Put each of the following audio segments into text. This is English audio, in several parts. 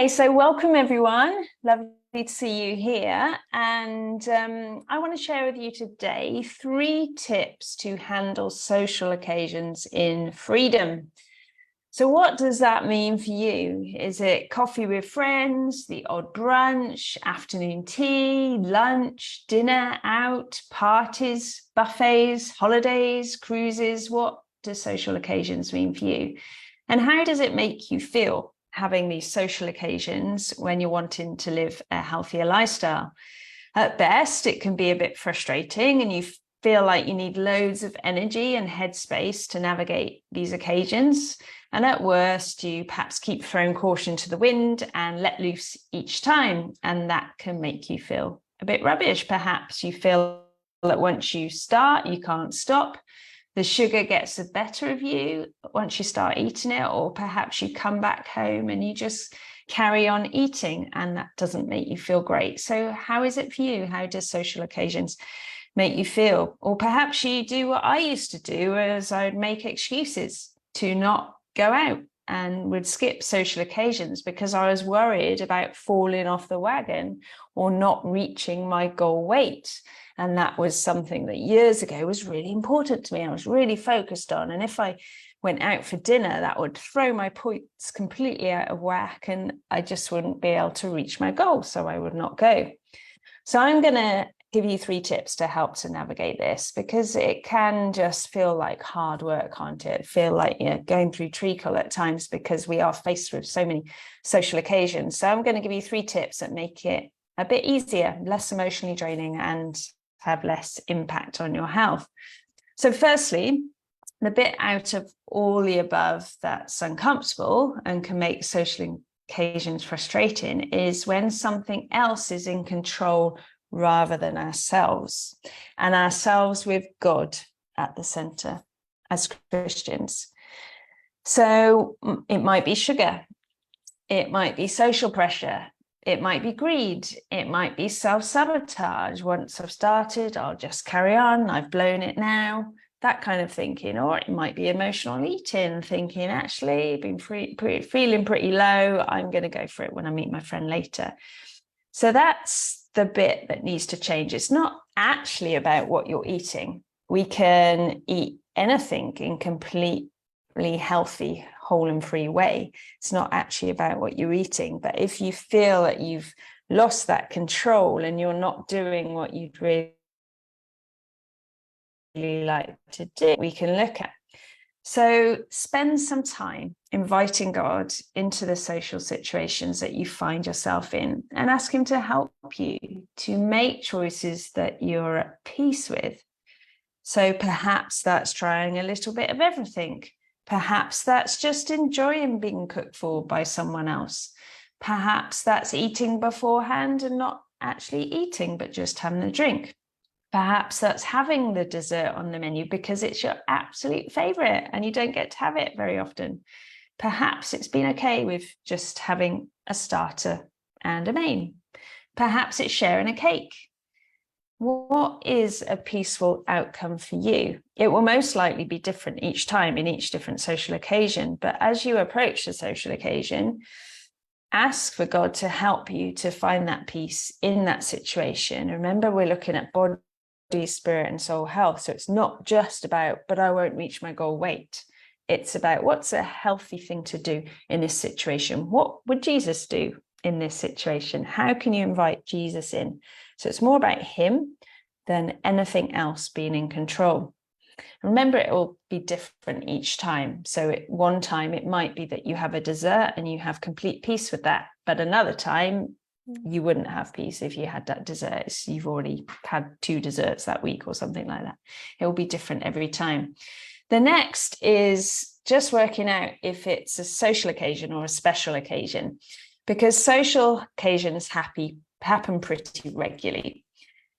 Okay, so welcome everyone. Lovely to see you here. And I want to share with you today 3 tips to handle social occasions in freedom. So what does that mean for you? Is it coffee with friends, the odd brunch, afternoon tea, lunch, dinner out, parties, buffets, holidays, cruises? What do social occasions mean for you? And how does it make you feel having these social occasions when you're wanting to live a healthier lifestyle? At best, it can be a bit frustrating and you feel like you need loads of energy and headspace to navigate these occasions. And at worst, you perhaps keep throwing caution to the wind and let loose each time. And that can make you feel a bit rubbish. Perhaps you feel that once you start, you can't stop. The sugar gets the better of you once you start eating it, or perhaps you come back home and you just carry on eating and that doesn't make you feel great. So how is it for you? How does social occasions make you feel? Or perhaps you do what I used to do, as I would make excuses to not go out and would skip social occasions because I was worried about falling off the wagon or not reaching my goal weight. And that was something that years ago was really important to me. I was really focused on. And if I went out for dinner, that would throw my points completely out of whack and I just wouldn't be able to reach my goal. So I would not go. So I'm going to give you 3 tips to help to navigate this, because it can just feel like hard work, can't it? Feel like you're going through treacle at times because we are faced with so many social occasions. So I'm going to give you 3 tips that make it a bit easier, less emotionally draining, and have less impact on your health. So firstly, the bit out of all the above that's uncomfortable and can make social occasions frustrating is when something else is in control rather than ourselves, and ourselves with God at the center as Christians. So it might be sugar, it might be social pressure, it might be greed, it might be self-sabotage. Once I've started, I'll just carry on, I've blown it now, that kind of thinking. Or it might be emotional eating, thinking, actually, been feeling pretty low, I'm going to go for it when I meet my friend later. So that's the bit that needs to change. It's not actually about what you're eating. We can eat anything in completely healthy, whole and free way. It's not actually about what you're eating. But if you feel that you've lost that control and you're not doing what you'd really like to do, we can look at. So spend some time inviting God into the social situations that you find yourself in and ask him to help you to make choices that you're at peace with. So perhaps that's trying a little bit of everything. Perhaps that's just enjoying being cooked for by someone else. Perhaps that's eating beforehand and not actually eating, but just having a drink. Perhaps that's having the dessert on the menu because it's your absolute favorite and you don't get to have it very often. Perhaps it's been okay with just having a starter and a main. Perhaps it's sharing a cake. What is a peaceful outcome for you? It will most likely be different each time in each different social occasion, but as you approach the social occasion, ask for God to help you to find that peace in that situation. Remember, we're looking at body, spirit and soul health. So it's not just about, but I won't reach my goal weight. It's about what's a healthy thing to do in this situation. What would Jesus do in this situation? How can you invite Jesus in? So it's more about him than anything else being in control. Remember, it will be different each time. So one time it might be that you have a dessert and you have complete peace with that. But another time, you wouldn't have peace if you had that dessert. You've already had 2 desserts that week or something like that. It will be different every time. The next is just working out if it's a social occasion or a special occasion, because social occasions happen pretty regularly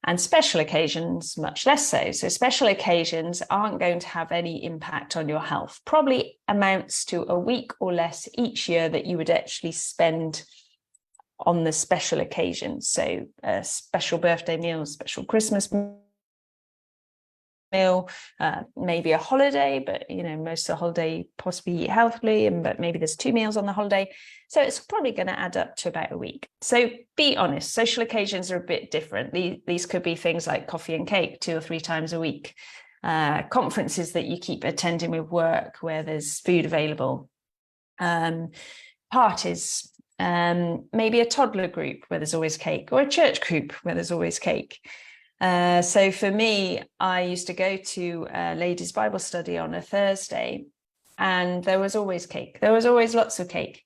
and special occasions much less so. So special occasions aren't going to have any impact on your health. Probably amounts to a week or less each year that you would actually spend on the special occasions. So special birthday meals, special Christmas meal, maybe a holiday, but most of the holiday possibly eat healthily, but maybe there's 2 meals on the holiday. So it's probably going to add up to about a week. So be honest, social occasions are a bit different. These could be things like coffee and cake 2 or 3 times a week, conferences that you keep attending with work where there's food available, parties, maybe a toddler group where there's always cake, or a church group where there's always cake. So for me, I used to go to a ladies' Bible study on a Thursday, and there was always cake. There was always lots of cake.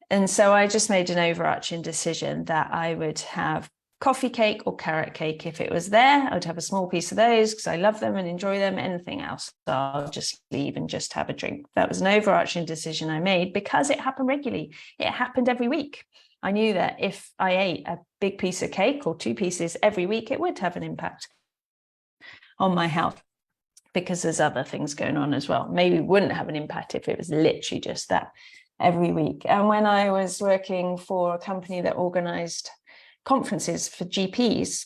And so I just made an overarching decision that I would have coffee cake or carrot cake. If it was there, I would have a small piece of those because I love them and enjoy them. Anything else, so I'll just leave and just have a drink. That was an overarching decision I made because it happened regularly. It happened every week. I knew that if I ate a big piece of cake or 2 pieces every week, it would have an impact on my health because there's other things going on as well. Maybe it wouldn't have an impact if it was literally just that every week. And when I was working for a company that organized conferences for GPs,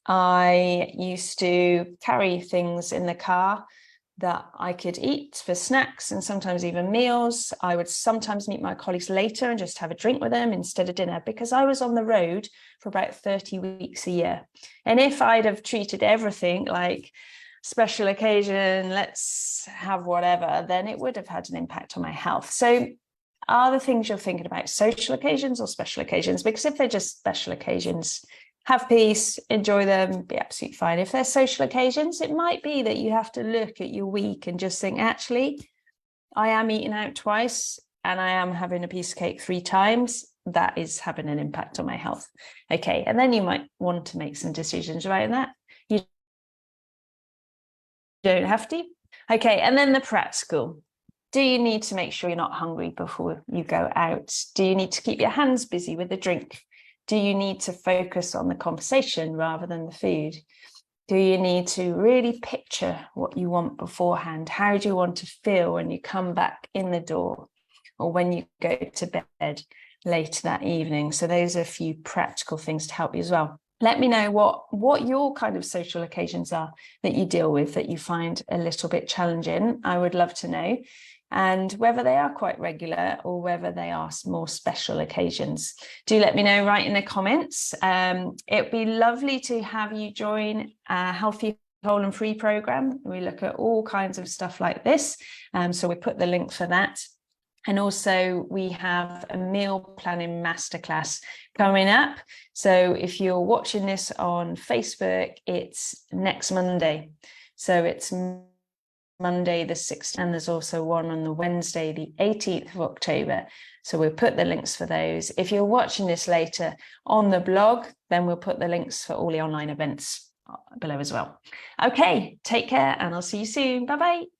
I used to carry things in the car that I could eat for snacks and sometimes even meals. I would sometimes meet my colleagues later and just have a drink with them instead of dinner, because I was on the road for about 30 weeks a year. And if I'd have treated everything like special occasion, let's have whatever, then it would have had an impact on my health. So are the things you're thinking about social occasions or special occasions? Because if they're just special occasions, have peace, enjoy them, be absolutely fine. If they're social occasions, it might be that you have to look at your week and just think, actually, I am eating out twice and I am having a piece of cake 3 times. That is having an impact on my health. Okay, and then you might want to make some decisions about that. You don't have to. Okay, and then the practical. Do you need to make sure you're not hungry before you go out? Do you need to keep your hands busy with a drink? Do you need to focus on the conversation rather than the food? Do you need to really picture what you want beforehand? How do you want to feel when you come back in the door or when you go to bed later that evening? So those are a few practical things to help you as well. Let me know what your kind of social occasions are that you deal with that you find a little bit challenging. I would love to know. And whether they are quite regular or whether they are more special occasions. Do let me know right in the comments. It'd be lovely to have you join a Healthy, Whole and Free program. We look at all kinds of stuff like this. So we put the link for that. And also we have a meal planning masterclass coming up. So if you're watching this on Facebook, it's next Monday. So it's Monday the 6th, and there's also one on the Wednesday the 18th of October. So we'll put the links for those. If you're watching this later on the blog, then we'll put the links for all the online events below as well. Okay, take care and I'll see you soon. Bye-bye.